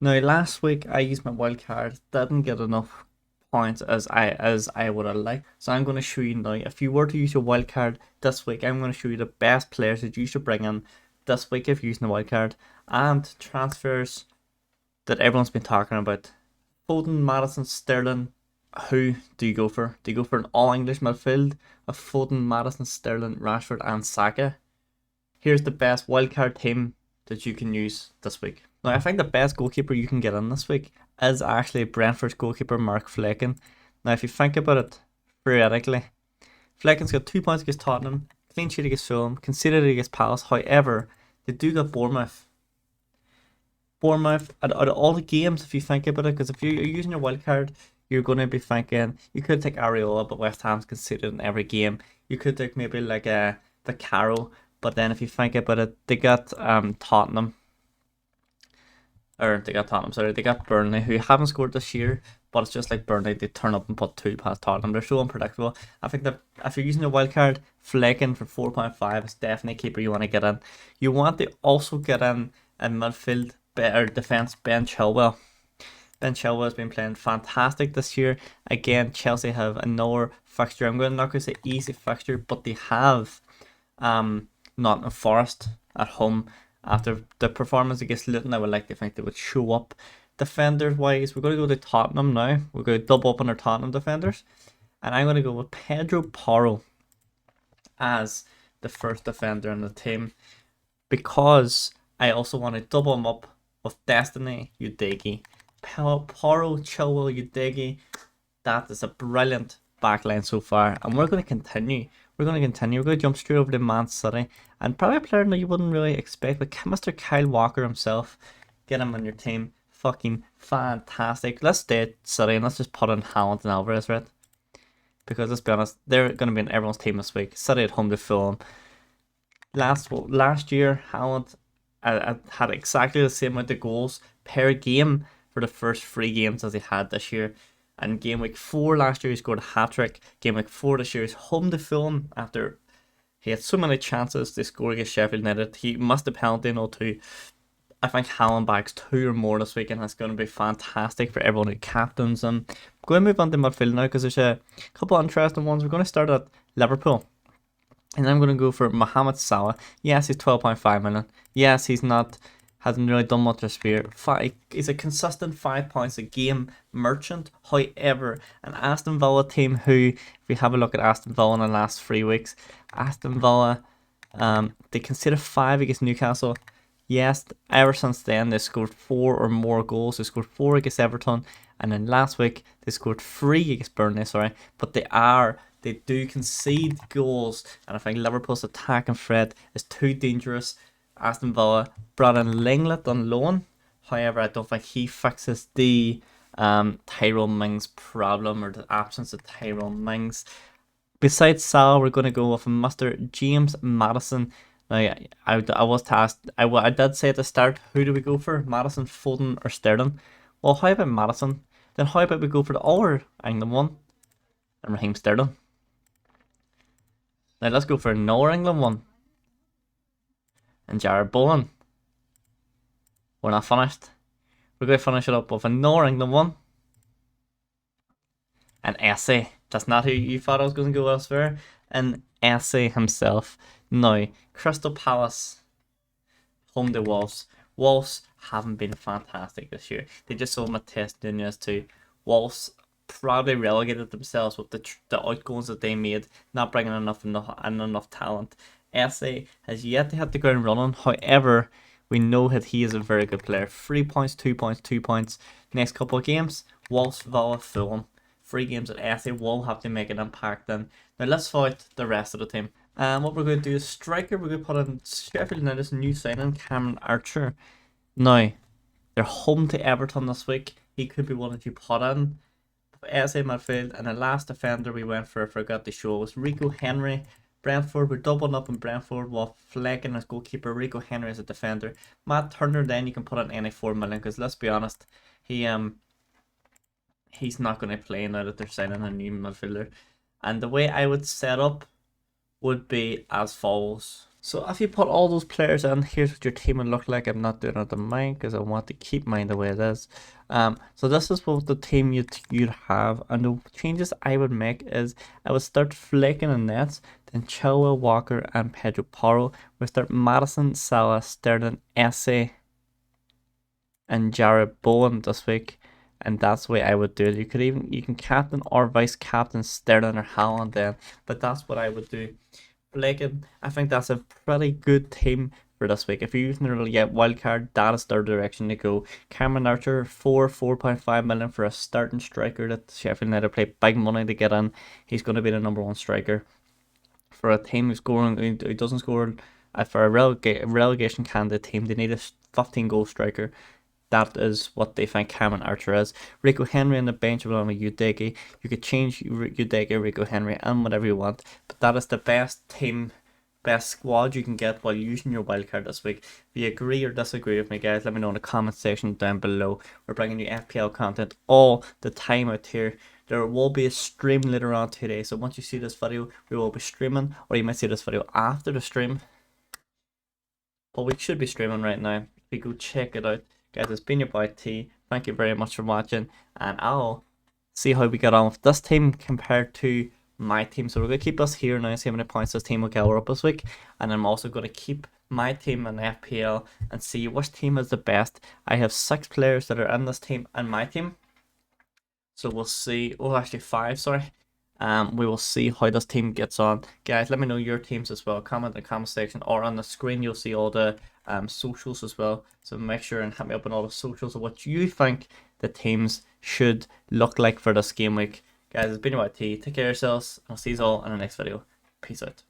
Now, last week I used my wild card, didn't get enough points as I would have liked. So I'm going to show you now. If you were to use your wild card this week, I'm going to show you the best players that you should bring in this week if you're using the wild card and transfers that everyone's been talking about. Foden, Madison, Sterling. Who do you go for? Do you go for an all English midfield of Foden, Madison, Sterling, Rashford, and Saka? Here's the best wildcard team that you can use this week. Now, I think the best goalkeeper you can get in this week is actually Brentford's goalkeeper, Mark Flecken. Now, if you think about it, theoretically, Flecken's got 2 points against Tottenham, clean sheet against Fulham, conceded against Palace. However, they do got Bournemouth. Bournemouth, out of all the games, if you think about it, because if you're using your wildcard, you're going to be thinking you could take Areola, but West Ham's conceded in every game. You could take maybe like a Vicaro, but then if you think about it, they got Tottenham, or they got Tottenham, sorry, they got Burnley, who haven't scored this year, but it's just like Burnley, they turn up and put two past Tottenham. They're so unpredictable. I think that if you're using a wild card, Flecken for 4.5 is definitely a keeper you want to get in. You want to also get in midfield or defence Ben Chilwell. Ben Chilwell has been playing fantastic this year. Again, Chelsea have another fixture. I'm not going to say easy fixture, but they have Nottingham Forest at home. After the performance against Luton, I would like to think they would show up. Defenders wise, we're going to go to Tottenham now. We're going to double up on our Tottenham defenders. And I'm going to go with Pedro Porro as the first defender in the team, because I also want to double him up with Destiny Udigi. Porro, Chilwell, Udigi. That is a brilliant backline so far, and we're going to continue. We're going to jump straight over to Man City, and probably a player that you wouldn't really expect, but Mr. Kyle Walker himself. Get him on your team. Fucking fantastic. Let's stay at City and let's just put in Haaland and Alvarez, right? Because let's be honest, they're going to be in everyone's team this week. City at home to Fulham. Last year, Haaland had exactly the same amount of goals per game for the first three games as he had this year. And game week 4 last year, he scored a hat trick. Game week 4 this year, he's home to Fulham after he had so many chances to score against Sheffield United. He missed a penalty in 0-2. I think Haaland bags 2 or more this week, and that's going to be fantastic for everyone who captains him. I'm going to move on to midfield now because there's a couple of interesting ones. We're going to start at Liverpool. And I'm going to go for Mohamed Salah. Yes, he's 12.5 million. Yes, hasn't really done much this year. He's a consistent 5 points a game merchant. However, an Aston Villa team who, if we have a look at Aston Villa in the last 3 weeks, Aston Villa, they conceded 5 against Newcastle. Yes, ever since then they scored 4 or more goals. They scored 4 against Everton, and then last week they scored 3 against Burnley. Sorry, but they do concede goals, and I think Liverpool's attacking threat is too dangerous. Aston Villa brought in Linglet on loan. However, I don't think he fixes the Tyrone Mings problem, or the absence of Tyrone Mings. Besides Salah, we're going to go with Mr. James Maddison. Now, I was tasked. I did say at the start, who do we go for? Maddison, Foden, or Sterling? Well, how about Maddison? Then how about we go for the other England one, and Raheem Sterling? Now let's go for another England one, and Jared Bowen. We're not finished. We're going to finish it up with another England one, and Essay. That's not who you thought I was going to go elsewhere. And Essay himself. Now, Crystal Palace, home to Wolves. Wolves haven't been fantastic this year. They just sold Matheus Nunes to Wolves. Probably relegated themselves with the outgoings that they made, not bringing enough talent. Essay has yet to hit the ground running. However, we know that he is a very good player. 3 points, 2 points, 2 points. Next couple of games, Wolves, Villa, Fulham. 3 games that Essay will have to make an impact in. Now let's fight the rest of the team. What we're going to do is striker. We're going to put in Sheffield United's new signing, Cameron Archer. Now, they're home to Everton this week. He could be one that you put in. SA midfield, and the last defender we went for, I forgot to show, was Rico Henry. Brentford, we're doubling up in Brentford with Flecken as goalkeeper, Rico Henry as a defender. Matt Turner, then you can put in any 4 million, because let's be honest, he's not going to play now that they're signing a new midfielder. And the way I would set up would be as follows. So if you put all those players in, here's what your team would look like. I'm not doing it on mine because I want to keep mine the way it is. So this is what the team you'd have, and the changes I would make is I would start flicking in nets, then Chilwell, Walker, and Pedro Porro. We start Madison, Salah, Sterling, Esse, and Jared Bowen this week, and that's the way I would do it. You can captain or vice captain Sterling or Haaland then, but that's what I would do. Like I think that's a pretty good team for this week. If you're using the really get wildcard, that is their direction to go. Cameron Archer, 4.5 million for a starting striker that Sheffield United play big money to get in. He's going to be the number one striker for a team who doesn't score. For a relegation candidate team, they need a 15 goal striker. That is what they think Cameron Archer is. Rico Henry on the bench along with Udeki. You could change Udeki, Rico Henry, and whatever you want. But that is the best team, best squad you can get while using your wildcard this week. If you agree or disagree with me, guys, let me know in the comment section down below. We're bringing you FPL content all the time out here. There will be a stream later on today. So once you see this video, we will be streaming. Or you might see this video after the stream. But we should be streaming right now. If you go check it out. Guys, it's been your boy T. Thank you very much for watching, and I'll see how we get on with this team compared to my team. So we're going to keep us here now and see how many points this team will gather up this week, and I'm also going to keep my team in FPL and see which team is the best. I have 6 players that are in this team and my team, so we'll see. Oh, actually 5, sorry. We will see how this team gets on. Guys, let me know your teams as well. Comment in the comment section, or on the screen you'll see all the socials as well. So make sure and hit me up on all the socials of what you think the teams should look like for this game week. Guys, it's been your T. Take care of yourselves. I'll see you all in the next video. Peace out.